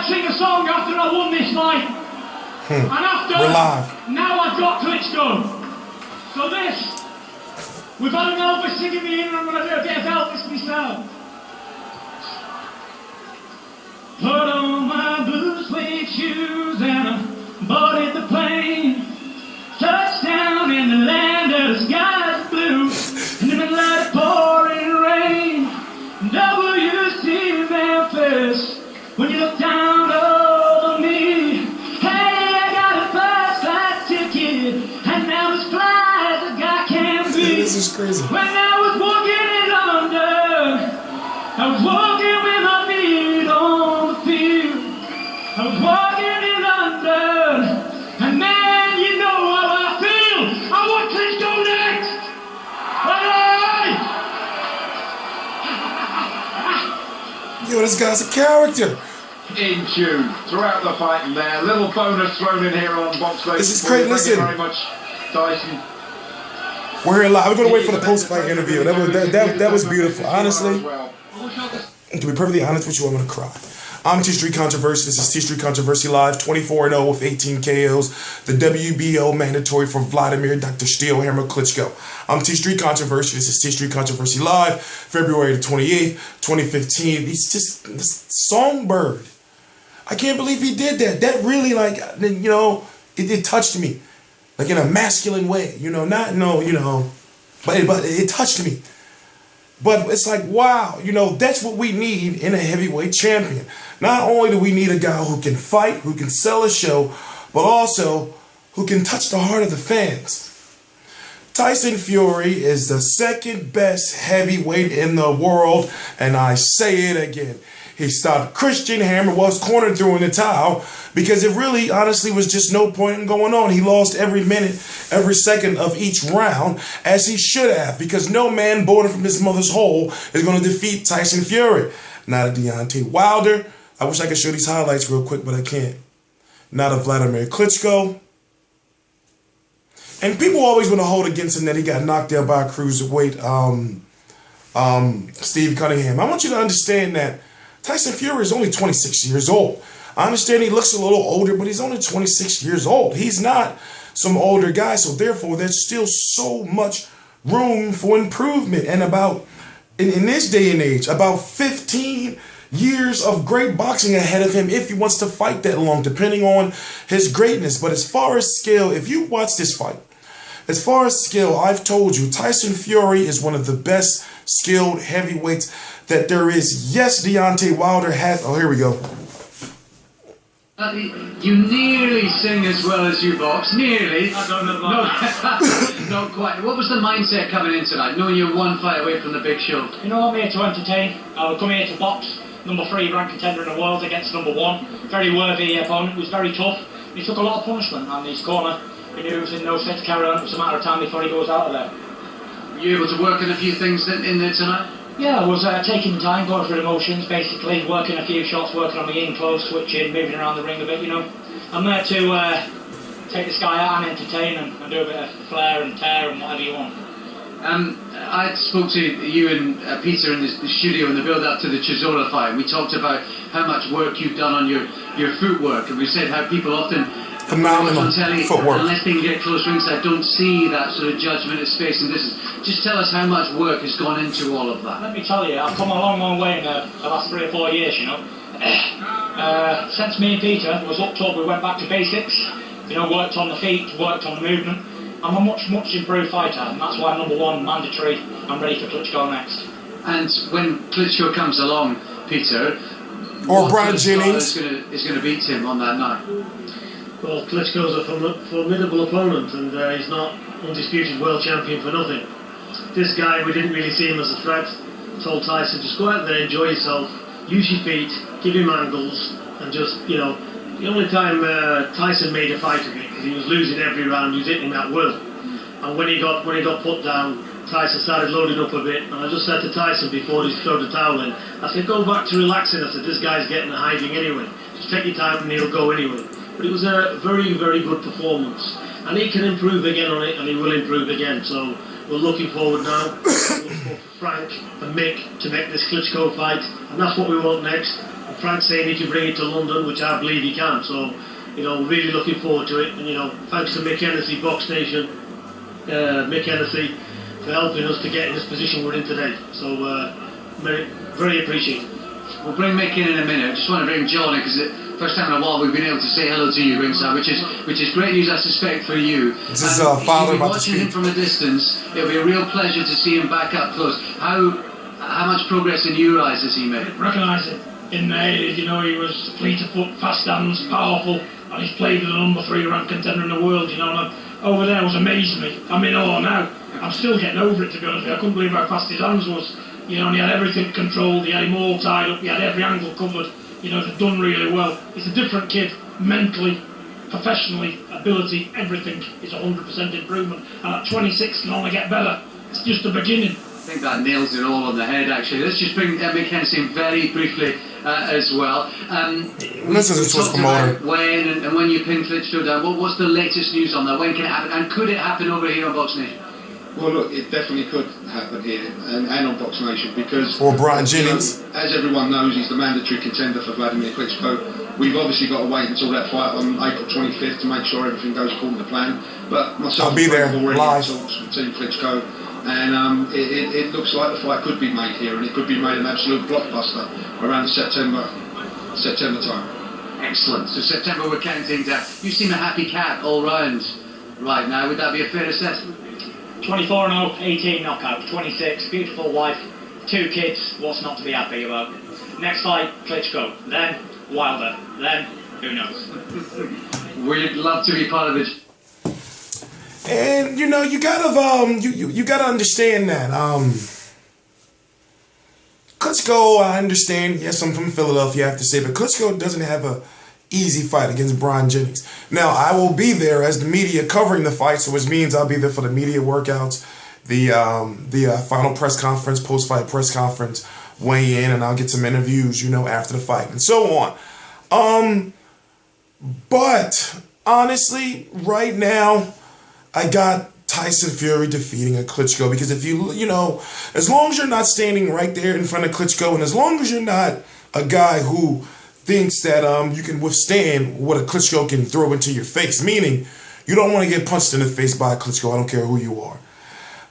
I'd sing a song after I won this fight. And after, we're live. Now I've got Klitschko. So this, we've had an Elvis singing me in, and I'm going to do a bit of Elvis myself. Put on my blue suede shoes and I boarded the plane. Touchdown in the land of the skies blue, in the middle of the pouring rain. WBC Memphis, when you look down over me. Hey, I got a first-class ticket, and now as fly as a guy can be. This is crazy. When I was walking in London, I was walking with my feet on the field. I was walking in London, and man, you know how I feel. I want Klitschko next. Yo, this guy's a character. In tune throughout the fight, and there, little bonus thrown in here on Boxnation. This is great. Listen, thank you very much, Tyson. We're here live. We're gonna wait for the post-fight interview. That was beautiful. Honestly, to be perfectly honest with you, I'm gonna cry. I'm T-Street Controversy. This is T-Street Controversy Live, 24-0 with 18 KOs. The WBO mandatory for Vladimir Dr. Steelhammer Klitschko. I'm T-Street Controversy. This is T-Street Controversy Live, February the 28th, 2015. He's just this songbird. I can't believe he did that. That really, like, you know, it touched me, like in a masculine way. You know, not but it touched me. But it's like, wow, you know, that's what we need in a heavyweight champion. Not only do we need a guy who can fight, who can sell a show, but also who can touch the heart of the fans. Tyson Fury is the second best heavyweight in the world, and I say it again. He stopped Christian Hammer, was cornered throwing the towel, because it really, honestly, was just no point in going on. He lost every minute, every second of each round, as he should have, because no man born from his mother's hole is going to defeat Tyson Fury. Not a Deontay Wilder. I wish I could show these highlights real quick, but I can't. Not a Vladimir Klitschko. And people always want to hold against him that he got knocked out by a cruiserweight, Steve Cunningham. I want you to understand that Tyson Fury is only 26 years old. I understand he looks a little older, but he's only 26 years old. He's not some older guy, so therefore there's still so much room for improvement. And in this day and age, about 15 years of great boxing ahead of him if he wants to fight that long, depending on his greatness. But as far as skill, if you watch this fight, as far as skill, I've told you, Tyson Fury is one of the best skilled heavyweights that there is. Yes, Deontay Wilder has... Oh, here we go. You nearly sing as well as you box. Nearly. I don't know Not quite. What was the mindset coming in tonight, knowing you're one fight away from the big show? You know, I'm here to entertain. I'll come here to box. Number 3 ranked contender in the world against number 1. Very worthy opponent. He was very tough. He took a lot of punishment on his corner. He knew he was in no state to carry on. It was a matter of time before he goes out of there. Were you able to work on a few things in there tonight? Yeah, I was taking time, going through the motions, basically, working a few shots, working on the in-close, switching, moving around the ring a bit, you know. I'm there to take this guy out and entertain and do a bit of flair and tear and whatever you want. I spoke to you and Peter in the studio in the build-up to the Chisora fight. We talked about how much work you've done on your footwork, and we said how people often... Phenomenal footwork. Unless they can get close ringside, don't see that sort of judgment of space and distance. Just tell us how much work has gone into all of that. Let me tell you, I've come a long, long way in the last 3 or 4 years, you know. Since me and Peter was up top, we went back to basics. You know, worked on the feet, worked on the movement. I'm a much, much improved fighter, and that's why I'm number 1, mandatory. I'm ready for Klitschko next. And when Klitschko comes along, Peter, or Brian Jennings is going to beat him on that night. Well, Klitschko's a formidable opponent, and he's not undisputed world champion for nothing. This guy, we didn't really see him as a threat. Told Tyson, just go out there, enjoy yourself, use your feet, give him angles, and just, you know, the only time Tyson made a fight of it, because he was losing every round, he was hitting at will. And when he got put down, Tyson started loading up a bit, and I just said to Tyson before he threw the towel in, I said, go back to relaxing. I said, this guy's getting a hiding anyway. Just take your time and he'll go anyway. But it was a very, very good performance. And he can improve again on it, and he will improve again. So we're looking forward now. We'll look for Frank and Mick to make this Klitschko fight. And that's what we want next. And Frank's saying he can bring it to London, which I believe he can. So, you know, really looking forward to it. And, you know, thanks to Mick Hennessy, Boxnation, Mick Hennessy, for helping us to get in this position we're in today. So, very appreciated. We'll bring Mick in a minute. I just want to bring John in, because the first time in a while we've been able to say hello to you ringside, which is great news, I suspect, for you. This is father about to watching speak. him from a distance, it'll be a real pleasure to see him back up close. How much progress in your eyes has he made? Recognise it. In there, you know, he was fleet of foot, fast hands, powerful, and he's played with the number 3 ranked contender in the world, you know, and over there was amazing me. I'm in awe now. I'm still getting over it, to be honest with you. I couldn't believe how fast his hands was. You know, and he had everything controlled, he had him all tied up, he had every angle covered. You know, they've done really well. He's a different kid, mentally, professionally, ability, everything is 100% improvement. And at 26 can only get better. It's just the beginning. I think that nails it all on the head, actually. Let's just bring Mick Hennessy in very briefly as well. This is a Swiss promoter. When and when you pin Klitschko down, what's the latest news on that? When can it happen? And could it happen over here on Boxnation? Well, look, it definitely could happen here and on Boxnation, because Or Brian Jennings. as everyone knows, he's the mandatory contender for Vladimir Klitschko. We've obviously got to wait until that fight on April 25th to make sure everything goes according to plan. But myself I'll be there have already live. talks with Team Klitschko, and it looks like the fight could be made here, and it could be made an absolute blockbuster around September time. Excellent. So September we're counting down. You seem a happy cat all round right now. Would that be a fair assessment? 24-0, 18 knockout, 26, beautiful wife, 2 kids, what's not to be happy about? Next fight, Klitschko, then Wilder, then who knows? We'd love to be part of it. And you know, you gotta you gotta understand that. Klitschko, I understand, yes, I'm from Philadelphia, I have to say, but Klitschko doesn't have a easy fight against Brian Jennings. Now, I will be there as the media covering the fight, so which means I'll be there for the media workouts, the final press conference, post-fight press conference, weigh in, and I'll get some interviews, you know, after the fight, and so on. But, honestly, right now, I got Tyson Fury defeating a Klitschko, because if you know, as long as you're not standing right there in front of Klitschko, and as long as you're not a guy who thinks that you can withstand what a Klitschko can throw into your face, meaning you don't want to get punched in the face by a Klitschko, I don't care who you are.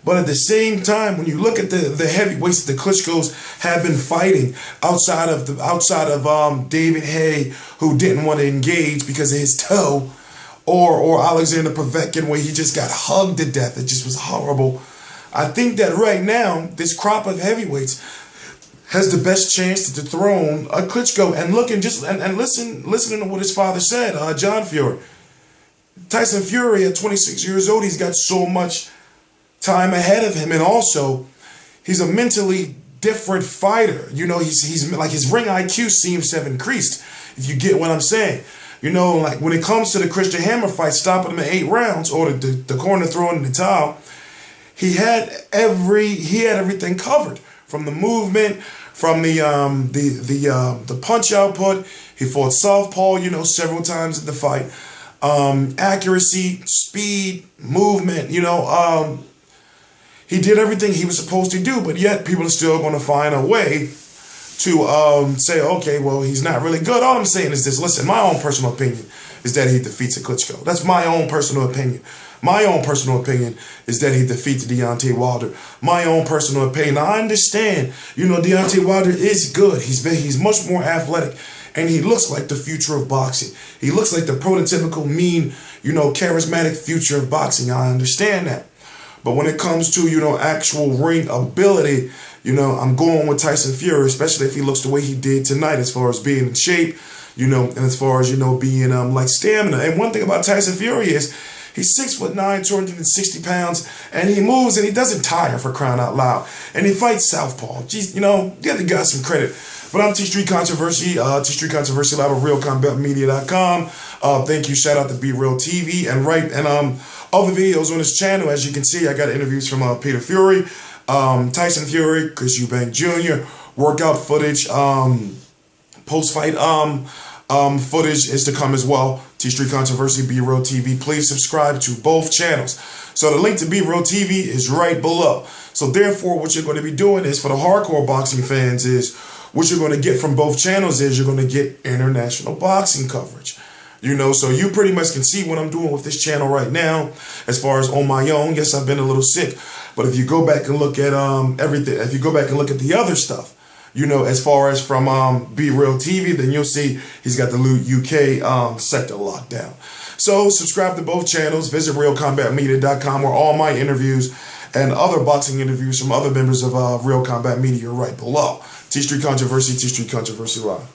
But at the same time, when you look at the heavyweights that the Klitschkos have been fighting outside of David Haye, who didn't want to engage because of his toe, or Alexander Povetkin, where he just got hugged to death, it just was horrible. I think that right now, this crop of heavyweights has the best chance to dethrone a Klitschko. And look, and listening to what his father said, John Fury. Tyson Fury at 26 years old, he's got so much time ahead of him, and also he's a mentally different fighter. You know, he's like, his ring IQ seems to have increased, if you get what I'm saying. You know, like when it comes to the Christian Hammer fight, stopping him at 8 rounds, or the corner throwing in the towel, he had everything covered, from the movement, from the punch output. He fought southpaw, you know, several times in the fight. Accuracy, speed, movement, you know, he did everything he was supposed to do, but yet people are still going to find a way to say, okay, well, he's not really good. All I'm saying is this. Listen, my own personal opinion is that he defeats a Klitschko. That's my own personal opinion. My own personal opinion is that he defeats Deontay Wilder. My own personal opinion. I understand, you know, Deontay Wilder is good. He's much more athletic, and he looks like the future of boxing. He looks like the prototypical mean, you know, charismatic future of boxing. I understand that. But when it comes to, you know, actual ring ability, you know, I'm going with Tyson Fury, especially if he looks the way he did tonight, as far as being in shape, you know, and as far as, you know, being like stamina. And one thing about Tyson Fury is he's 6'9", 260 pounds, and he moves and he doesn't tire, for crying out loud. And he fights southpaw. Jeez, you know, give the guy some credit. But I'm T-Street Controversy, T-Street Controversy Live at RealCombatMedia.com. Thank you, shout out to Be Real TV, and other videos on this channel. As you can see, I got interviews from Peter Fury, Tyson Fury, Chris Eubank Jr., workout footage, post-fight footage is to come as well. T-Street Controversy, Be Real TV. Please subscribe to both channels. So the link to Be Real TV is right below. So therefore, what you're going to be doing is, for the hardcore boxing fans, is what you're going to get from both channels is you're going to get international boxing coverage. You know, so you pretty much can see what I'm doing with this channel right now as far as on my own. Yes, I've been a little sick, but if you go back and look at everything, if you go back and look at the other stuff, you know, as far as from Be Real TV, then you'll see he's got the UK sector locked down. So subscribe to both channels. Visit realcombatmedia.com where all my interviews and other boxing interviews from other members of Real Combat Media are right below. T Street Controversy, T Street Controversy Live.